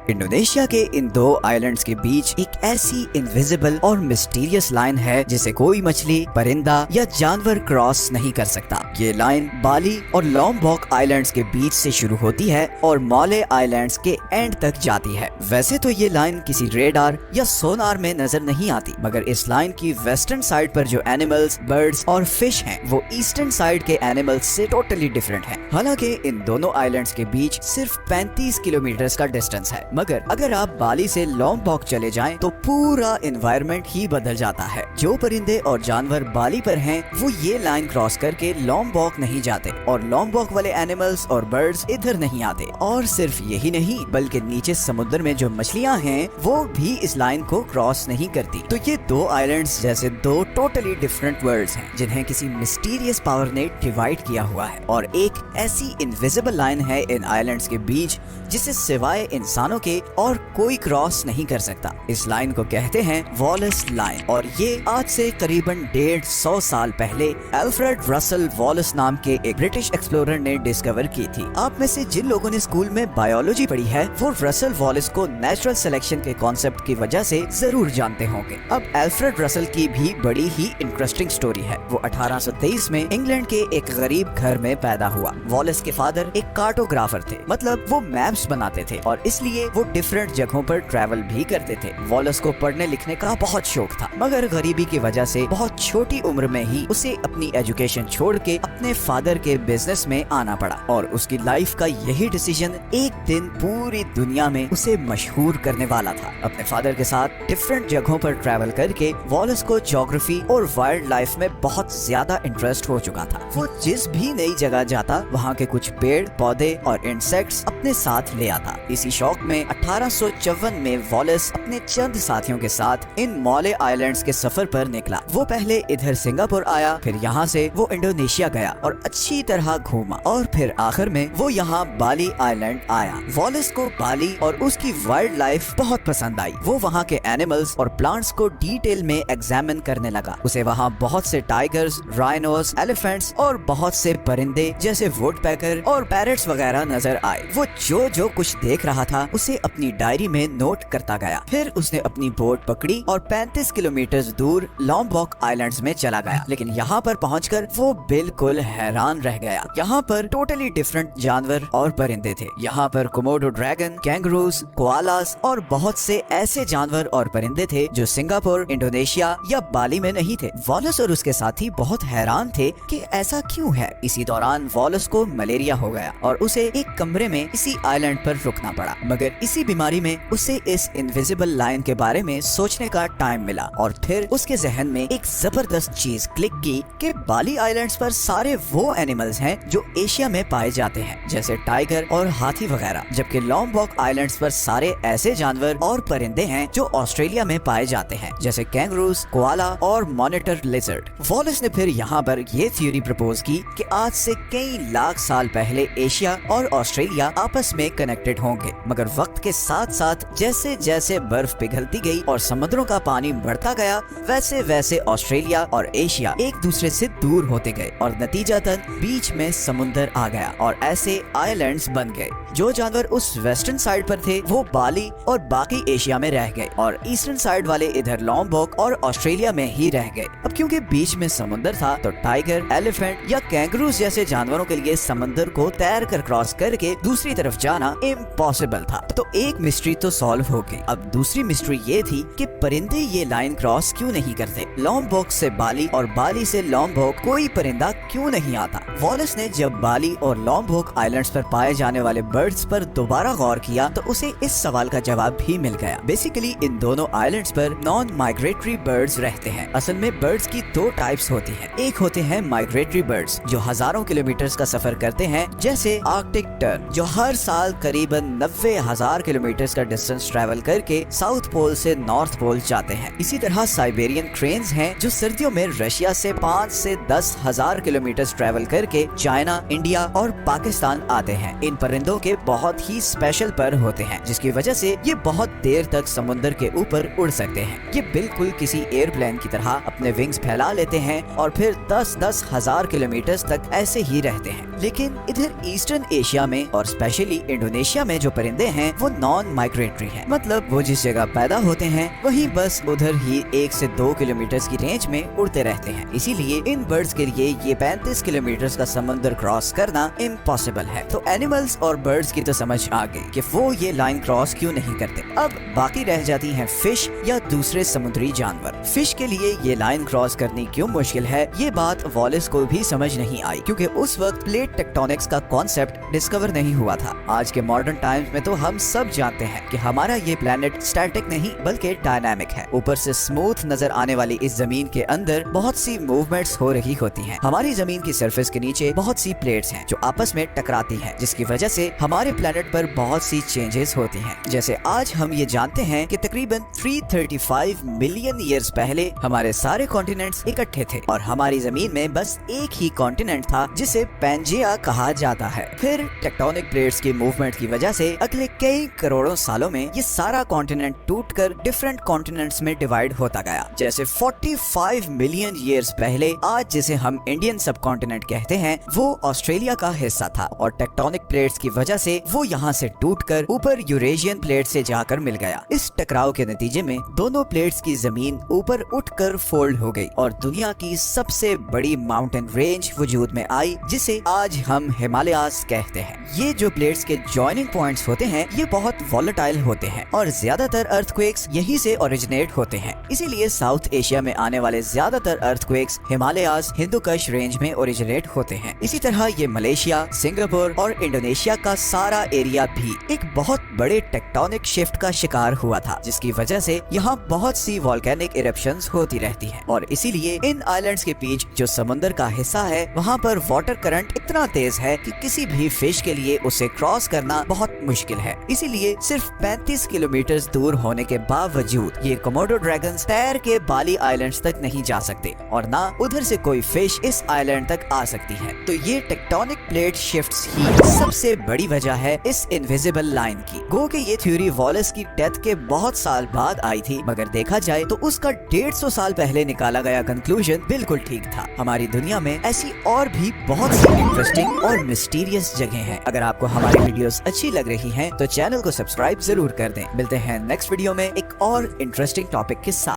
Indonesia के इन दो islands के बीच एक ऐसी इनविजिबल और मिस्टीरियस लाइन है जिसे कोई मछली, परिंदा या जानवर क्रॉस नहीं कर सकता। ये लाइन बाली और लॉम्बॉक आइलैंड्स के बीच से शुरू होती है और मॉले आइलैंड्स के एंड तक जाती है। वैसे तो ये लाइन किसी रेडार या सोनार में नजर नहीं आती, मगर इस लाइन की वेस्टर्न साइड पर जो एनिमल्स, बर्ड्स और फिश हैं, वो ईस्टर्न साइड के एनिमल्स से टोटली डिफरेंट हैं। हालांकि इन दोनों आइलैंड्स के बीच सिर्फ 35 किलोमीटर का डिस्टेंस है, मगर अगर आप बाली से लॉम्बॉक चले जाएं तो पूरा एनवायरनमेंट ही बदल जाता है। जो परिंदे और जानवर बाली पर हैं, वो ये लाइन क्रॉस करके लॉम्बॉक नहीं जाते और लॉम्बॉक वाले एनिमल्स और बर्ड्स इधर नहीं आते। और सिर्फ यही नहीं, बल्कि नीचे समुद्र में जो मछलियां हैं वो भी इस लाइन को क्रॉस नहीं करती। तो ये दो आइलैंड्स जैसे दो टोटली डिफरेंट वर्ल्ड्स हैं जिन्हें किसी मिस्टीरियस पावर ने डिवाइड किया हुआ है, और एक ऐसी इनविजिबल लाइन है इन आइलैंड्स के बीच जिसे सिवाय इंसानों के और कोई क्रॉस नहीं कर सकता। इस लाइन को कहते हैं वॉलेस लाइन, और ये आज से करीबन 150 साल पहले अल्फ्रेड रसल वॉलेस नाम के एक ब्रिटिश एक्सप्लोरर ने डिस्कवर की थी। आप में से जिन लोगों ने स्कूल में बायोलॉजी पढ़ी है, वो रसल वॉलेस को नेचुरल सिलेक्शन के कॉन्सेप्ट की वजह से जरूर जानते होंगे। अब अल्फ्रेड रसल की भी बड़ी ही इंटरेस्टिंग स्टोरी है। वो 1823 में इंग्लैंड के एक गरीब घर में पैदा हुआ। वॉलेस के फादर एक कार्टोग्राफर थे, मतलब वो मैप्स बनाते थे, और इसलिए वो डिफरेंट जगहों पर ट्रैवल भी करते थे। वॉलेस को पढ़ने लिखने का बहुत शौक था, मगर गरीबी की वजह से बहुत छोटी उम्र में ही उसे अपनी एजुकेशन छोड़ के अपने फादर के बिजनेस में आना पड़ा। और उसकी लाइफ का यही डिसीजन एक दिन पूरी दुनिया में उसे मशहूर करने वाला था। अपने फादर के साथ डिफरेंट जगहों पर ट्रैवल करके वॉलेस को ज्योग्राफी और वाइल्ड लाइफ में बहुत ज्यादा इंटरेस्ट हो चुका था। वो जिस भी नई जगह जाता, वहाँ के कुछ पेड़, पौधे और इंसेक्ट्स अपने साथ ले आता। इसी शौक में 1854 में वॉलेस अपने चंद साथियों के साथ इन मॉले आइलैंड्स के सफर पर निकला। वो पहले इधर सिंगापुर आया, फिर यहाँ से वो इंडोनेशिया गया और अच्छी तरह घूमा, और फिर आखिर में वो यहाँ बाली आइलैंड आया। वॉलेस को बाली और उसकी वाइल्ड लाइफ बहुत पसंद आई। वो वहाँ के एनिमल्स और प्लांट्स को डिटेल में एग्जामिन करने लगा। उसे वहाँ बहुत से टाइगर्स, राइनोस, एलिफेंट्स और बहुत से परिंदे जैसे वुडपेकर और पैरट्स वगैरह नजर आए। वो जो कुछ देख रहा था उसे अपनी डायरी में नोट करता गया। फिर उसने अपनी बोट पकड़ी और 35 किलोमीटर दूर लॉम्बॉक आइलैंड्स में चला गया। लेकिन यहाँ पर पहुंचकर वो बिल्कुल हैरान रह गया। यहाँ पर टोटली डिफरेंट जानवर और परिंदे थे। यहाँ पर कोमोडो ड्रैगन, कैंगरूज, कोआलास और बहुत से ऐसे जानवर और परिंदे थे जो सिंगापुर, इंडोनेशिया या बाली में नहीं थे। वॉलेस और उसके साथी बहुत हैरान थे कि ऐसा क्यों है। इसी दौरान वॉलेस को मलेरिया हो गया और उसे एक कमरे में इसी आइलैंड पर रुकना पड़ा। मगर इसी बीमारी में उसे इस इनविजिबल लाइन के बारे में सोचने का टाइम मिला, और फिर उसके जहन में एक जबरदस्त चीज क्लिक की कि बाली आइलैंड्स पर सारे वो एनिमल्स हैं जो एशिया में पाए जाते हैं, जैसे टाइगर और हाथी वगैरह, जबकि लॉम्बॉक आइलैंड्स पर सारे ऐसे जानवर और परिंदे हैं जो ऑस्ट्रेलिया में पाए जाते हैं, जैसे कैंगरूज, कोआला और मॉनिटर लिजर्ड। वॉलेस ने फिर यहाँ पर ये थ्योरी प्रपोज की कि आज से कई लाख साल पहले एशिया और ऑस्ट्रेलिया आपस में कनेक्टेड होंगे, मगर वक्त के साथ साथ जैसे जैसे बर्फ पिघलती गई और समुद्रों का पानी बढ़ता गया, वैसे वैसे ऑस्ट्रेलिया और एशिया एक दूसरे से दूर होते गए और नतीजतन बीच में समुद्र आ गया और ऐसे आइलैंड्स बन गए। जो जानवर उस वेस्टर्न साइड पर थे वो बाली और बाकी एशिया में रह गए, और ईस्टर्न साइड वाले इधर लॉम्बॉक और ऑस्ट्रेलिया में ही रह गए। अब क्योंकि बीच में समुद्र था, तो टाइगर, एलिफेंट या कैंगरूज जैसे जानवरों के लिए समुद्र को तैर कर क्रॉस करके दूसरी तरफ जाना इम्पॉसिबल था। तो एक मिस्ट्री तो सॉल्व हो गई। अब दूसरी मिस्ट्री ये थी कि परिंदे ये लाइन क्रॉस क्यों नहीं करते। लॉम्बॉक से बाली और बाली से लॉम्बॉक कोई परिंदा क्यों नहीं आता। वॉलेस ने जब बाली और लॉम्बॉक आइलैंड्स पर पाए जाने वाले बर्ड्स पर दोबारा गौर किया तो उसे इस सवाल का जवाब भी मिल गया। बेसिकली इन दोनों आइलैंड्स पर नॉन माइग्रेटरी बर्ड्स रहते हैं। असल में बर्ड्स की दो टाइप्स होती हैं। एक होते हैं माइग्रेटरी बर्ड्स जो हजारों किलोमीटर्स का सफर करते हैं, जैसे आर्कटिक टर्न जो हर साल करीबन 90,000 किलोमीटर का डिस्टेंस ट्रैवल करके साउथ पोल से नॉर्थ पोल जाते हैं। इसी तरह साइबेरियन क्रेन्स हैं जो सर्दियों में रशिया से 5 से 10,000 किलोमीटर ट्रैवल करके चाइना, इंडिया और पाकिस्तान आते हैं। इन परिंदों के बहुत ही स्पेशल पर होते हैं, जिसकी वजह से ये बहुत देर तक समुद्र के ऊपर उड़ सकते हैं। ये बिल्कुल किसी एयरप्लेन की तरह अपने विंग्स फैला लेते हैं और फिर 10-10 हजार किलोमीटर तक ऐसे ही रहते हैं। लेकिन इधर ईस्टर्न एशिया में और स्पेशली इंडोनेशिया में जो परिंदे हैं वो नॉन माइग्रेटरी हैं, मतलब वो जिस जगह पैदा होते हैं वहीं बस उधर ही 1 से 2 किलोमीटर की रेंज में उड़ते रहते हैं। इसीलिए इन बर्ड्स के लिए ये 35 किलोमीटर का समंदर क्रॉस करना इम्पॉसिबल है। तो एनिमल्स और बर्ड्स की तो समझ आ गई कि वो ये लाइन क्रॉस क्यों नहीं करते। अब बाकी रह जाती हैं फिश या दूसरे समुद्री जानवर। फिश के लिए ये लाइन क्रॉस करनी क्यों मुश्किल है, ये बात वॉलेस को भी समझ नहीं आई, क्योंकि उस वक्त प्लेट टेक्टोनिक्स का कॉन्सेप्ट डिस्कवर नहीं हुआ था। आज के मॉडर्न टाइम्स में तो हम सब जानते हैं कि हमारा ये प्लेनेट स्टैटिक नहीं बल्कि डायनामिक है। ऊपर से स्मूथ नजर आने वाली इस जमीन के अंदर बहुत सी मूवमेंट्स हो रही होती हैं। हमारी जमीन की सरफेस के नीचे बहुत सी प्लेट्स हैं जो आपस में टकराती हैं, जिसकी वजह से हमारे प्लेनेट पर बहुत सी चेंजेस होती हैं। जैसे आज हम ये जानते हैं कि तकरीबन 335 मिलियन ईयर्स पहले हमारे सारे कॉन्टिनेंट्स इकट्ठे थे और हमारी जमीन में बस एक ही कॉन्टिनेंट था जिसे पैंजिया कहा जाता है। फिर टेक्टोनिक प्लेट्स की मूवमेंट की वजह से अगले कई करोड़ों सालों में ये सारा कॉन्टिनेंट टूटकर डिफरेंट कॉन्टिनेंट्स में डिवाइड होता गया। जैसे 45 मिलियन ईयर्स पहले आज जिसे हम इंडियन सब कॉन्टिनेंट कहते हैं वो ऑस्ट्रेलिया का हिस्सा था और टेक्टोनिक प्लेट्स की वजह से वो यहाँ से टूटकर ऊपर यूरेशियन प्लेट से जाकर मिल गया। इस टकराव के नतीजे में दोनों प्लेट्स की जमीन ऊपर उठकर फोल्ड हो गई और दुनिया की सबसे बड़ी माउंटेन रेंज वजूद में आई जिसे आज हम हिमालयास कहते हैं। ये जो प्लेट्स के जॉइनिंग पॉइंट्स होते हैं ये बहुत वॉलेटाइल होते हैं और ज्यादातर अर्थक्वेक्स यहीं से ओरिजिनेट होते हैं। इसीलिए साउथ एशिया में आने वाले ज्यादातर अर्थक्वेक्स हिमालयास हिंदुकुश रेंज में ओरिजिनेट होते हैं। इसी तरह ये मलेशिया, सिंगापुर और इंडोनेशिया का सारा एरिया भी एक बहुत बड़े टेक्टोनिक शिफ्ट का शिकार हुआ था, जिसकी वजह से यहाँ बहुत सी वोल्केनिक इरप्शंस होती रहती हैं और इसीलिए इन आइलैंड्स के बीच जो समुद्र का हिस्सा है वहाँ पर वाटर करंट इतना तेज है कि किसी भी फिश के लिए उसे क्रॉस करना बहुत मुश्किल है। इसीलिए सिर्फ 35 किलोमीटर दूर होने के बावजूद ये कोमोडो ड्रैगन्स तैर के बाली आइलैंड्स तक नहीं जा सकते और ना उधर से कोई फिश इस आइलैंड तक आ सकती है। तो ये टेक्टोनिक प्लेट शिफ्ट्स ही सबसे बड़ी वजह है इस इनविजिबल लाइन की। गो के ये थ्योरी वॉलेस की डेथ के बहुत साल बाद आई थी, मगर देखा जाए तो उसका 150 साल पहले निकाला गया कंक्लूजन बिल्कुल ठीक था। हमारी दुनिया में ऐसी और भी बहुत सी इंटरेस्टिंग और मिस्टीरियस जगह हैं। अगर आपको हमारी वीडियोस अच्छी लग रही हैं तो चैनल को सब्सक्राइब जरूर कर दें। मिलते हैं नेक्स्ट वीडियो में एक और इंटरेस्टिंग टॉपिक के साथ।